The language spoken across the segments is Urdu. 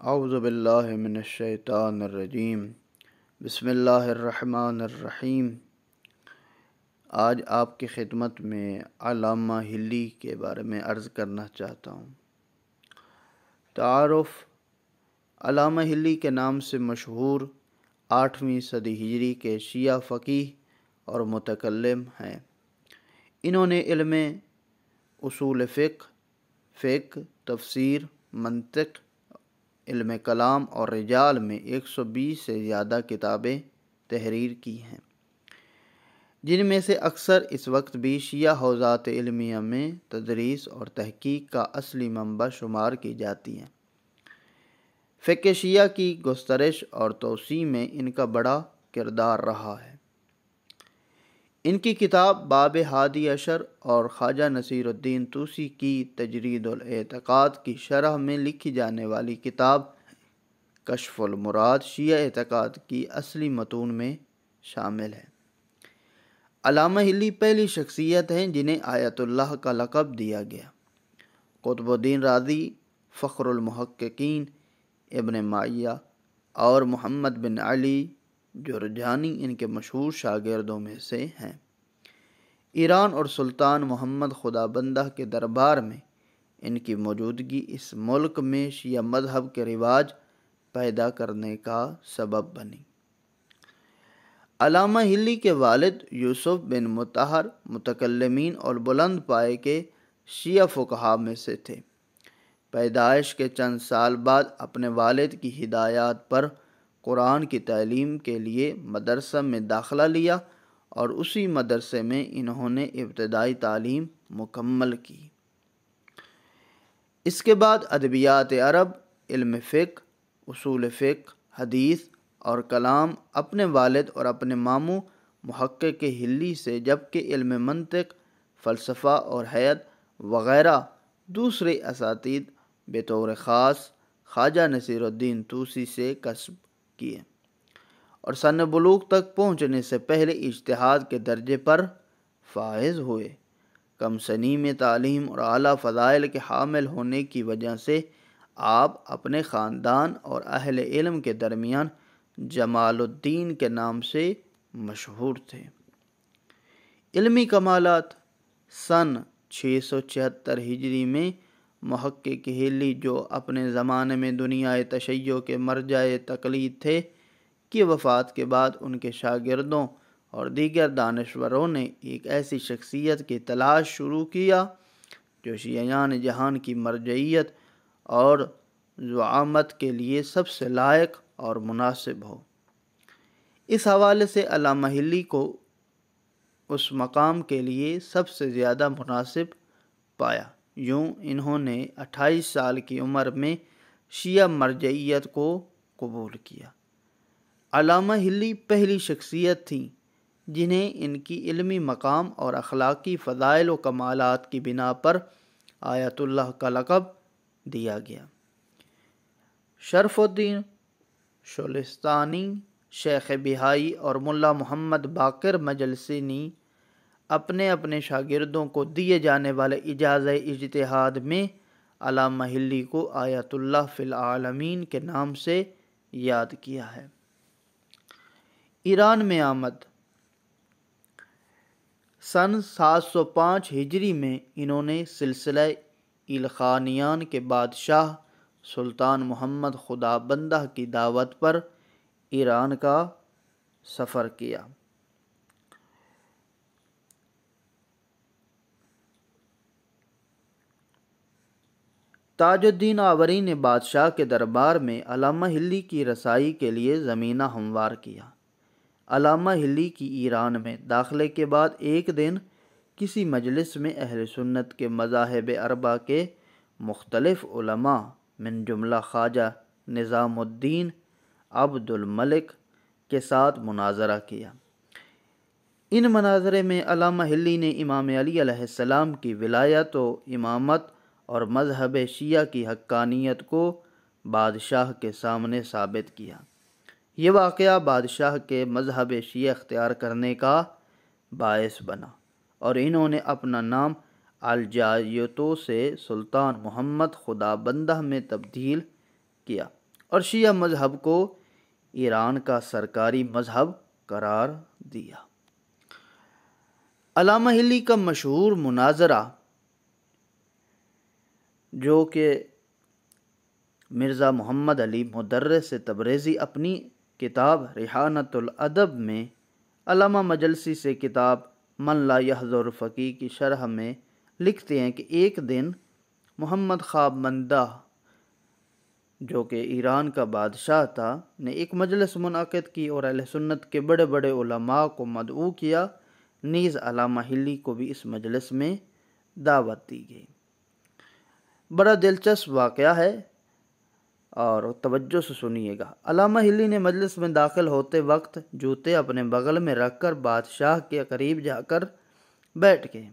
اعوذ باللہ من الشیطان الرجیم بسم اللہ الرحمن الرحیم۔ آج آپ کی خدمت میں علامہ ہلی کے بارے میں عرض کرنا چاہتا ہوں۔ تعارف: علامہ ہلی کے نام سے مشہور 8ویں صدی ہجری کے شیعہ فقیہ اور متکلم ہیں۔ انہوں نے علم اصول فقہ، تفسیر، منطق، علم کلام اور رجال میں 120 سے زیادہ کتابیں تحریر کی ہیں، جن میں سے اکثر اس وقت بھی شیعہ حوزات علمیہ میں تدریس اور تحقیق کا اصلی منبع شمار کی جاتی ہیں۔ فقہ شیعہ کی گسترش اور توسیع میں ان کا بڑا کردار رہا ہے۔ ان کی کتاب باب ہادی عشر اور خواجہ نصیر الدین طوسی کی تجرید الاعتقاد کی شرح میں لکھی جانے والی کتاب کشف المراد شیعہ اعتقاد کی اصلی متون میں شامل ہے۔ علامہ ہلی پہلی شخصیت ہیں جنہیں آیت اللہ کا لقب دیا گیا۔ قطب الدین رازی، فخر المحققین ابن معیہ اور محمد بن علی جرجانی ان کے مشہور شاگردوں میں سے ہیں۔ ایران اور سلطان محمد خدابندہ کے دربار میں ان کی موجودگی اس ملک میں شیعہ مذہب کے رواج پیدا کرنے کا سبب بنی۔ علامہ ہلی کے والد یوسف بن مطہر متکلمین اور بلند پائے کے شیعہ فقہا میں سے تھے۔ پیدائش کے چند سال بعد اپنے والد کی ہدایات پر قرآن کی تعلیم کے لیے مدرسہ میں داخلہ لیا اور اسی مدرسے میں انہوں نے ابتدائی تعلیم مکمل کی۔ اس کے بعد ادبیات عرب، علم فقہ، اصول فقہ، حدیث اور کلام اپنے والد اور اپنے ماموں محقق ہلی سے، جبکہ علم منطق، فلسفہ اور حدیث وغیرہ دوسرے اساتذہ بطور خاص خواجہ نصیر الدین طوسی سے کسب کیے اور سن بلوغ تک پہنچنے سے پہلے اجتہاد کے درجے پر فائز ہوئے۔ کم سنی میں تعلیم اور اعلیٰ فضائل کے حامل ہونے کی وجہ سے آپ اپنے خاندان اور اہل علم کے درمیان جمال الدین کے نام سے مشہور تھے۔ علمی کمالات: سن 676 ہجری میں محقق ہلی، جو اپنے زمانے میں دنیا تشیع کے مرجع تقلید تھے، کی وفات کے بعد ان کے شاگردوں اور دیگر دانشوروں نے ایک ایسی شخصیت کی تلاش شروع کیا جو شیعیان جہان کی مرجعیت اور زعامت کے لیے سب سے لائق اور مناسب ہو۔ اس حوالے سے علامہ ہلی کو اس مقام کے لیے سب سے زیادہ مناسب پایا۔ یوں انہوں نے 28 سال کی عمر میں شیعہ مرجعیت کو قبول کیا۔ علامہ ہلی پہلی شخصیت تھیں جنہیں ان کی علمی مقام اور اخلاقی فضائل و کمالات کی بنا پر آیت اللہ کا لقب دیا گیا۔ شرف الدین شولستانی، شیخ بہائی اور ملا محمد باقر مجلسی نے اپنے اپنے شاگردوں کو دیے جانے والے اجازہ اجتہاد میں علامہ ہلی کو آیت اللہ فی العالمین کے نام سے یاد کیا ہے۔ ایران میں آمد: سن 705 ہجری میں انہوں نے سلسلہ ایلخانیان کے بادشاہ سلطان محمد خدابندہ کی دعوت پر ایران کا سفر کیا۔ تاج الدین آوری نے بادشاہ کے دربار میں علامہ ہلی کی رسائی کے لیے زمینہ ہموار کیا۔ علامہ ہلی کی ایران میں داخلے کے بعد ایک دن کسی مجلس میں اہل سنت کے مذاہب اربعہ کے مختلف علماء من جملہ خواجہ نظام الدین عبد الملک کے ساتھ مناظرہ کیا۔ ان مناظرے میں علامہ ہلی نے امام علی علیہ السلام کی ولایت و امامت اور مذہب شیعہ کی حقانیت کو بادشاہ کے سامنے ثابت کیا۔ یہ واقعہ بادشاہ کے مذہب شیعہ اختیار کرنے کا باعث بنا اور انہوں نے اپنا نام الجایتو سے سلطان محمد خدابندہ میں تبدیل کیا اور شیعہ مذہب کو ایران کا سرکاری مذہب قرار دیا۔ علامہ ہلی کا مشہور مناظرہ جو کہ مرزا محمد علی مدرس تبریزی اپنی کتاب ریحانۃ الادب میں علامہ مجلسی سے کتاب من لا یحضر فقی کی شرح میں لکھتے ہیں کہ ایک دن محمد خواب مندہ جو کہ ایران کا بادشاہ تھا نے ایک مجلس منعقد کی اور اہل سنت کے بڑے بڑے علماء کو مدعو کیا، نیز علامہ ہلی کو بھی اس مجلس میں دعوت دی گئی۔ بڑا دلچسپ واقعہ ہے اور توجہ سے سنیے گا۔ علامہ ہلی نے مجلس میں داخل ہوتے وقت جوتے اپنے بغل میں رکھ کر بادشاہ کے قریب جا کر بیٹھ گئے۔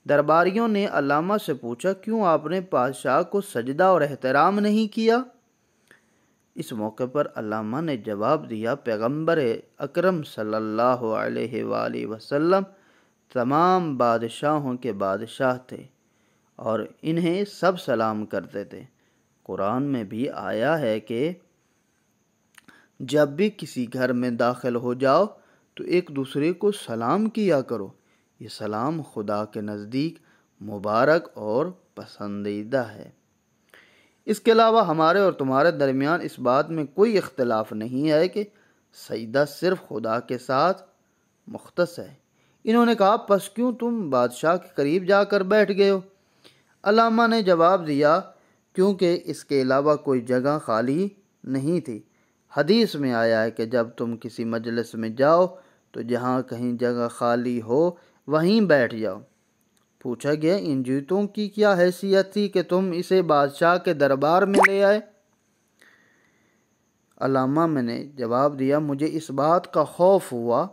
درباریوں نے علامہ سے پوچھا، کیوں آپ نے بادشاہ کو سجدہ اور احترام نہیں کیا؟ اس موقع پر علامہ نے جواب دیا، پیغمبر اکرم صلی اللہ علیہ وآلہ وسلم تمام بادشاہوں کے بادشاہ تھے اور انہیں سب سلام کرتے تھے۔ قرآن میں بھی آیا ہے کہ جب بھی کسی گھر میں داخل ہو جاؤ تو ایک دوسرے کو سلام کیا کرو، یہ سلام خدا کے نزدیک مبارک اور پسندیدہ ہے۔ اس کے علاوہ ہمارے اور تمہارے درمیان اس بات میں کوئی اختلاف نہیں ہے کہ سجدہ صرف خدا کے ساتھ مختص ہے۔ انہوں نے کہا، پس کیوں تم بادشاہ کے قریب جا کر بیٹھ گئے ہو؟ علامہ نے جواب دیا، کیونکہ اس کے علاوہ کوئی جگہ خالی نہیں تھی۔ حدیث میں آیا ہے کہ جب تم کسی مجلس میں جاؤ تو جہاں کہیں جگہ خالی ہو وہیں بیٹھ جاؤ۔ پوچھا گیا، ان جوتوں کی کیا حیثیت تھی کہ تم اسے بادشاہ کے دربار میں لے آئے؟ علامہ میں نے جواب دیا، مجھے اس بات کا خوف ہوا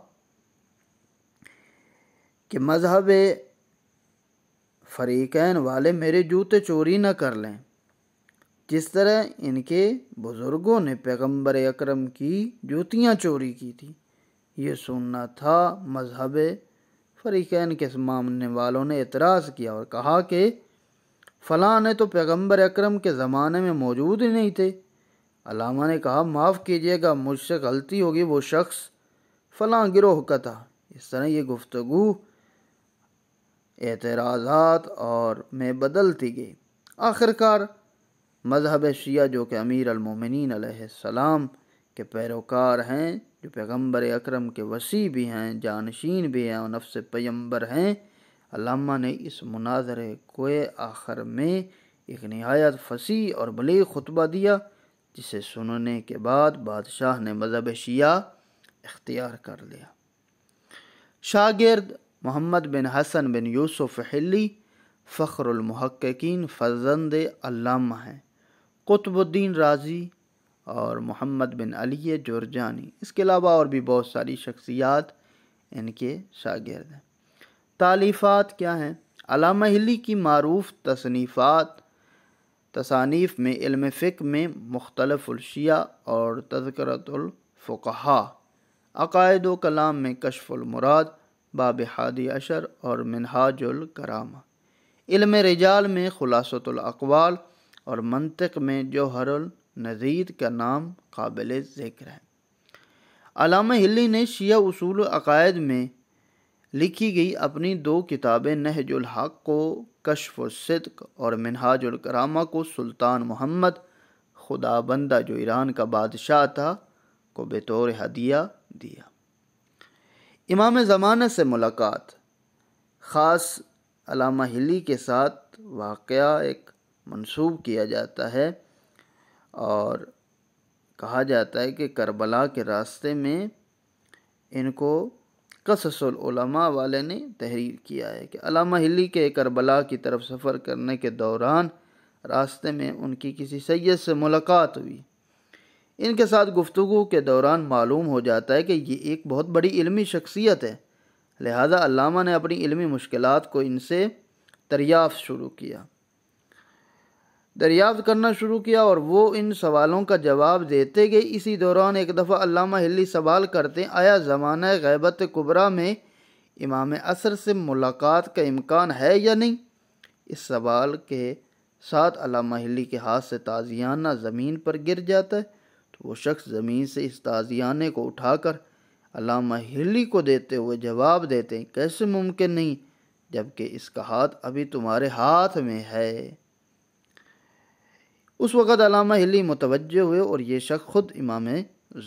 کہ مذہب فریقین والے میرے جوتے چوری نہ کر لیں، جس طرح ان کے بزرگوں نے پیغمبر اکرم کی جوتیاں چوری کی تھی۔ یہ سننا تھا۔ مذہب فریقین کے ماننے والوں نے اعتراض کیا اور کہا کہ فلاں نے تو پیغمبر اکرم کے زمانے میں موجود ہی نہیں تھے۔ علامہ نے کہا، معاف کیجیے گا، مجھ سے غلطی ہوگی، وہ شخص فلاں گروہ کا تھا۔ اس طرح یہ گفتگو اعتراضات اور میں بدلتی گئی۔ آخرکار مذہب شیعہ جو کہ امیر المومنین علیہ السلام کے پیروکار ہیں، جو پیغمبر اکرم کے وصی بھی ہیں، جانشین بھی ہیں اور نفس پیغمبر ہیں، علامہ نے اس مناظرے کو آخر میں ایک نہایت فصیح اور بلیغ خطبہ دیا، جسے سننے کے بعد بادشاہ نے مذہب شیعہ اختیار کر لیا۔ شاگرد محمد بن حسن بن یوسف حلی فخر المحققین فرزند علامہ ہیں۔ قطب الدین رازی اور محمد بن علی جرجانی، اس کے علاوہ اور بھی بہت ساری شخصیات ان کے شاگرد ہیں۔ تالیفات کیا ہیں؟ علامہ ہلی کی معروف تصانیف میں علم فقہ میں مختلف الشیعہ اور تذکرۃ الفقہاء، عقائد و کلام میں کشف المراد، باب 11 اور منہاج الکرامہ، علم رجال میں خلاصۃ الاقوال اور منطق میں جوہر النظیر کا نام قابل ذکر ہے۔ علامہ ہلی نے شیعہ اصول و عقائد میں لکھی گئی اپنی 2 کتابیں نہج الحق کو کشف الصدق اور منہاج الکرامہ کو سلطان محمد خدا بندہ جو ایران کا بادشاہ تھا کو بطور ہدیہ دیا۔ امام زمانہ سے ملاقات، خاص علامہ ہلی کے ساتھ واقعہ ایک منسوب کیا جاتا ہے اور کہا جاتا ہے کہ کربلا کے راستے میں ان کو قصص العلماء والے نے تحریر کیا ہے کہ علامہ ہلی کے کربلا کی طرف سفر کرنے کے دوران راستے میں ان کی کسی سید سے ملاقات ہوئی۔ ان کے ساتھ گفتگو کے دوران معلوم ہو جاتا ہے کہ یہ ایک بہت بڑی علمی شخصیت ہے، لہذا علامہ نے اپنی علمی مشکلات کو ان سے دریافت کرنا شروع کیا اور وہ ان سوالوں کا جواب دیتے گئے۔ اسی دوران ایک دفعہ علامہ ہلی سوال کرتے ہیں، آیا زمانہ غیبت کبریٰ میں امام عصر سے ملاقات کا امکان ہے یا نہیں؟ اس سوال کے ساتھ علامہ ہلی کے ہاتھ سے تازیانہ زمین پر گر جاتا ہے تو وہ شخص زمین سے اس تازیانے کو اٹھا کر علامہ ہلی کو دیتے ہوئے جواب دیتے ہیں، کیسے ممکن نہیں جبکہ اس کا ہاتھ ابھی تمہارے ہاتھ میں ہے۔ اس وقت علامہ ہلی متوجہ ہوئے اور یہ شخص خود امام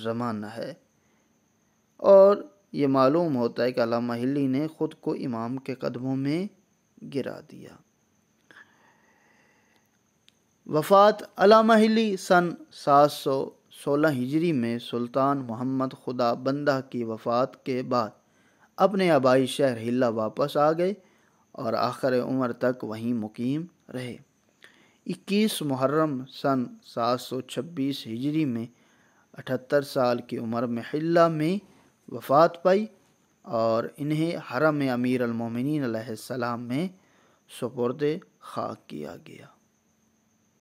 زمانہ ہے، اور یہ معلوم ہوتا ہے کہ علامہ ہلی نے خود کو امام کے قدموں میں گرا دیا۔ وفات علامہ ہلی سن 716 ہجری میں سلطان محمد خدا بندہ کی وفات کے بعد اپنے آبائی شہر ہلہ واپس آ گئے اور آخر عمر تک وہیں مقیم رہے۔ 21 محرم سن 726 ہجری میں 78 سال کی عمر میں حلہ میں وفات پائی اور انہیں حرم امیر المومنین علیہ السلام میں سپرد خاک کیا گیا۔